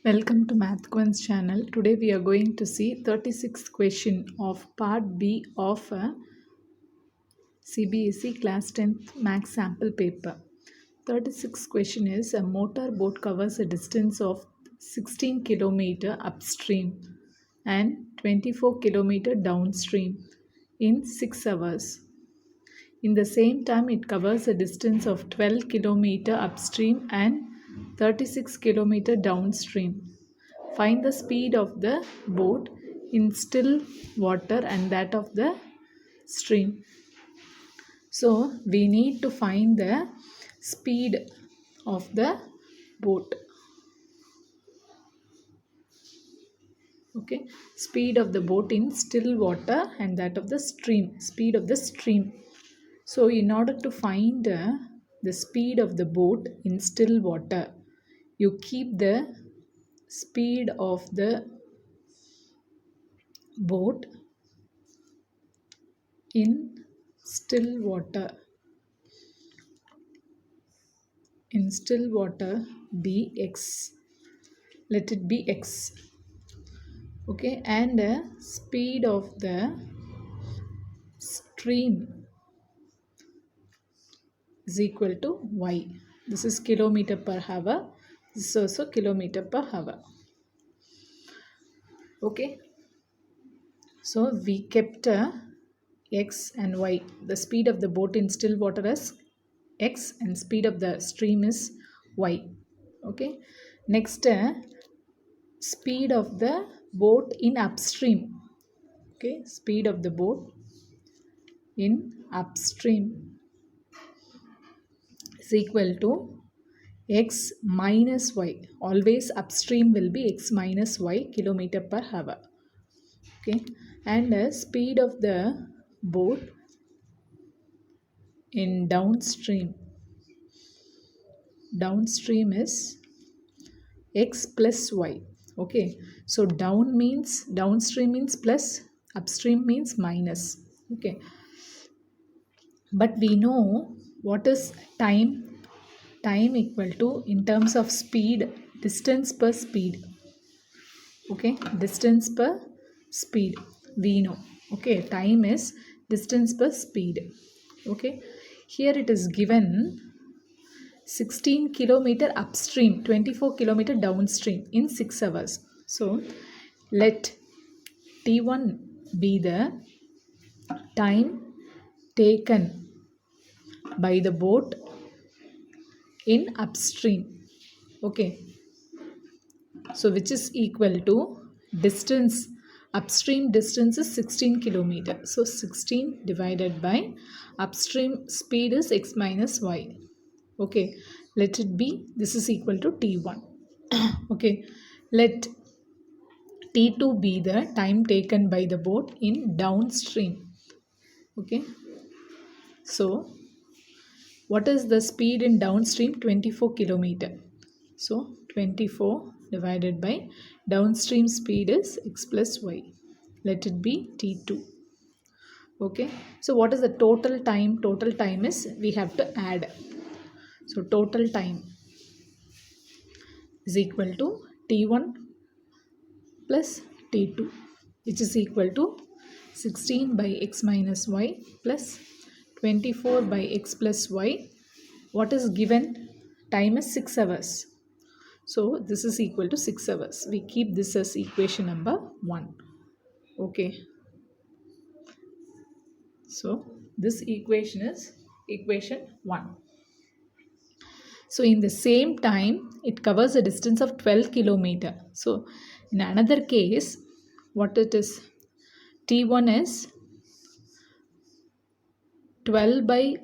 Welcome to MathQuants channel. Today we are going to see 36th question of part B of CBSE class 10th max sample paper. 36th question is a motor boat covers a distance of 16 kilometer upstream and 24 kilometer downstream in 6 hours. In the same time, it covers a distance of 12 kilometer upstream and 36 kilometer downstream. Find the speed of the boat in still water and that of the stream. So we need to find the speed of the boat. Okay, speed of the boat in still water and that of the stream. Speed of the stream. So in order to find the speed of the boat in still water, you keep the speed of the boat in still water. In still water be x. Let it be x. Okay, and the speed of the stream is equal to y. This is kilometer per hour. This is also kilometer per hour. Okay, so we kept x and y. The speed of the boat in still water is x and speed of the stream is y. Okay, next speed of the boat in upstream. Okay, speed of the boat in upstream is equal to x minus y. Always upstream will be x minus y kilometer per hour. Okay, and the speed of the boat in downstream is x plus y. Okay, so downstream means plus, upstream means minus. Okay, but we know what is time equal to, in terms of speed, distance per speed. Okay, distance per speed we know. Okay, time is distance per speed. Okay, here it is given 16 kilometer upstream, 24 kilometer downstream in 6 hours. So let T1 be the time taken by the boat in upstream. Okay, so which is equal to distance, upstream distance is 16 kilometer. So 16 divided by upstream speed is x minus y. Okay, let it be, this is equal to T1. Okay, let T2 be the time taken by the boat in downstream. Okay, so what is the speed in downstream? 24 kilometer. So 24 divided by downstream speed is x plus y. Let it be T2. Okay, so what is the total time? Total time is, we have to add. So total time is equal to T1 plus T2, which is equal to 16 by x minus y plus 24 by x plus y. What is given? Time is 6 hours. So this is equal to 6 hours. We keep this as equation number 1. Okay. So this equation is equation 1. So in the same time, it covers a distance of 12 kilometer. So in another case, what it is? T1 is 12 by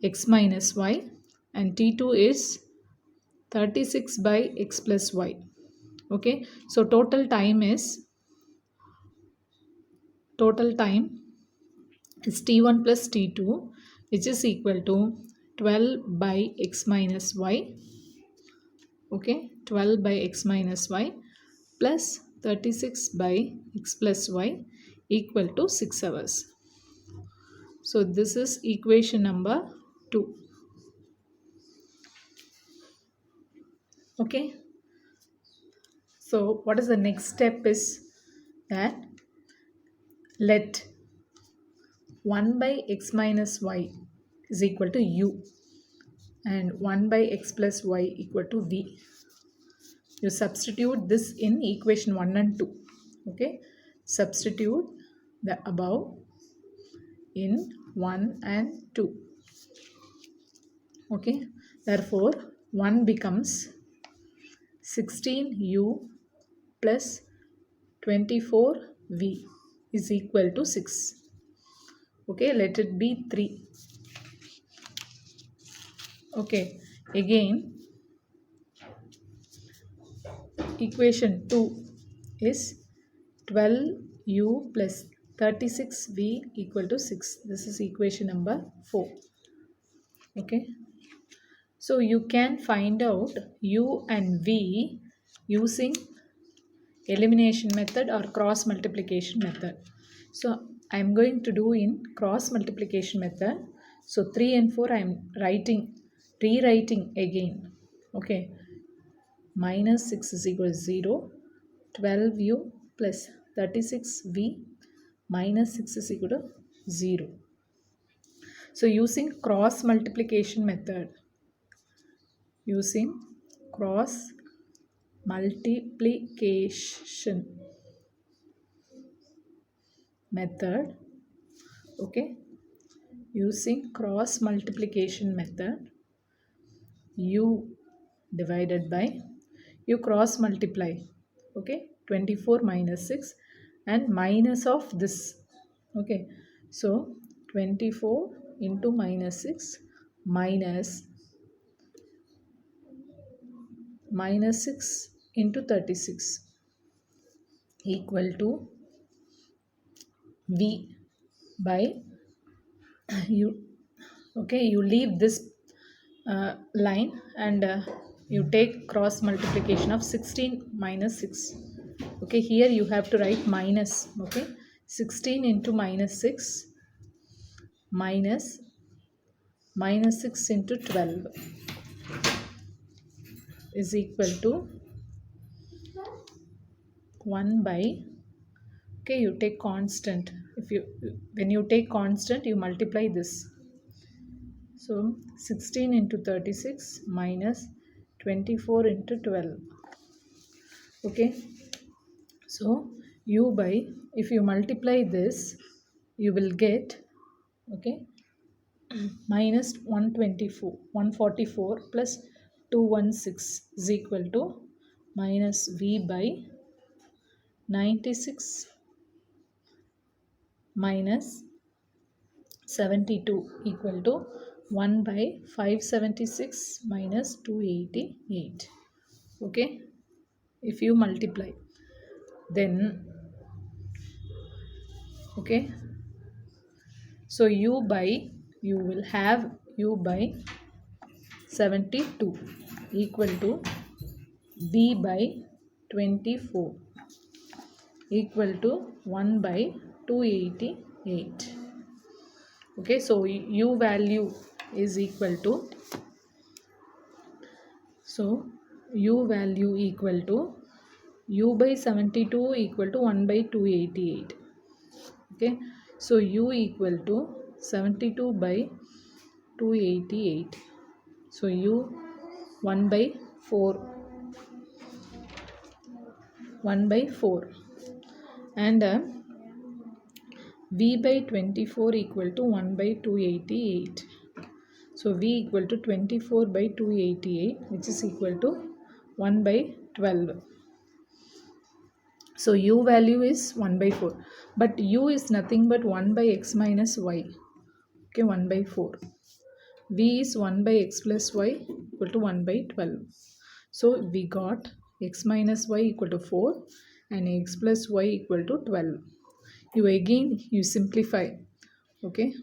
x minus y and T2 is 36 by x plus y. Okay, so total time is T1 plus T2, which is equal to 12 by x minus y. Okay, 12 by x minus y plus 36 by x plus y equal to 6 hours. So this is equation number 2. Okay, So what is the next step is that let 1 by x minus y is equal to u and 1 by x plus y equal to v. You substitute this in equation 1 and 2. Okay, substitute the above in 1 and 2. Okay, therefore 1 becomes 16u plus 24v is equal to 6. Okay, let it be 3. Okay, again equation 2 is 12u plus 36v equal to 6. This is equation number 4. Okay, so you can find out u and v using elimination method or cross multiplication method. So I am going to do in cross multiplication method. So 3 and 4 I am rewriting again. Okay, minus 6 is equal to 0, 12u plus 36v minus 6 is equal to 0. So using cross multiplication method, using cross multiplication method, okay, using cross multiplication method, u divided by you cross multiply, okay, 24 minus 6 and minus of this. Okay, so 24 into minus 6 minus 6 into 36 equal to v by you. Okay, you leave this line and you take cross multiplication of 16 minus 6. Okay, here you have to write minus. Okay, 16 into minus 6 minus 6 into 12 is equal to 1 by, okay, you take constant. When you take constant, you multiply this. So 16 into 36 minus 24 into 12. Okay, so u by, if you multiply this, you will get, okay, minus 144 plus 216 is equal to minus v by 96 minus 72 equal to 1 by 576 minus 288. Okay, if you multiply, then, okay, so u by, you will have u by 72 equal to v by 24 equal to 1 by 288. Okay, so u value is equal to, so u value equal to u by 72 equal to 1 by 288. Okay, so u equal to 72 by 288. So u 1 by 4 and v by 24 equal to 1 by 288. So v equal to 24 by 288, which is equal to 1 by 12. So u value is 1 by 4, but u is nothing but 1 by x minus y. Okay, 1 by 4. V is 1 by x plus y equal to 1 by 12. So we got x minus y equal to 4 and x plus y equal to 12. You simplify. Okay,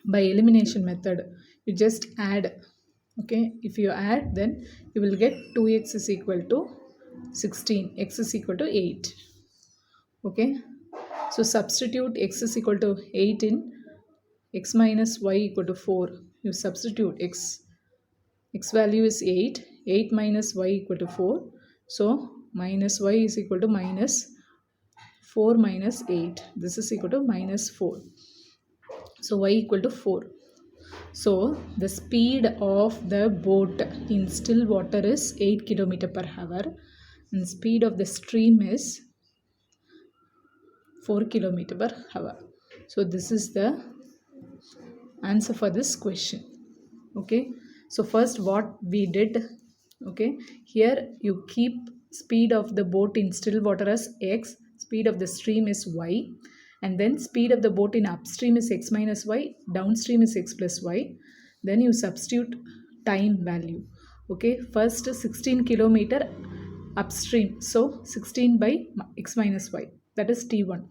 by elimination method, you just add. Okay, if you add, then you will get 2x is equal to 16, x is equal to 8. Okay, so substitute x is equal to 8 in x minus y equal to 4. You substitute x value is 8 minus y equal to 4. So minus y is equal to minus 4 minus 8. This is equal to minus 4. So y equal to 4. So the speed of the boat in still water is 8 km per hour and speed of the stream is 4 km per hour. So this is the answer for this question. Okay, so first what we did, okay, here you keep speed of the boat in still water as x, speed of the stream is y, and then speed of the boat in upstream is x minus y, downstream is x plus y. Then you substitute time value. Okay, first 16 kilometer upstream, so 16 by x minus y, that is t1.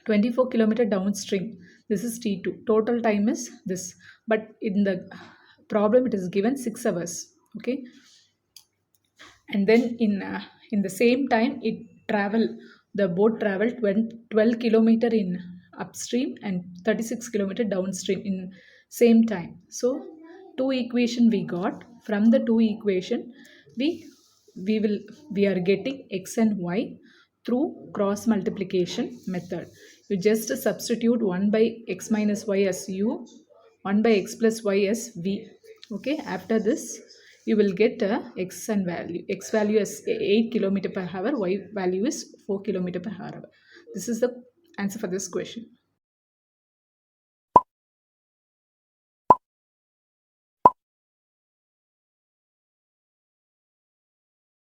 24 kilometer downstream, this is t2. Total time is this, but in the problem it is given 6 hours. Okay, and then in the same time the boat traveled 12 kilometer in upstream and 36 kilometer downstream in same time. So two equation we got. From the two equation we we are getting x and y through cross multiplication method. You just substitute 1 by x minus y as u, 1 by x plus y as v. Okay, after this you will get x and value. X value is 8 km per hour, y value is 4 km per hour. This is the answer for this question.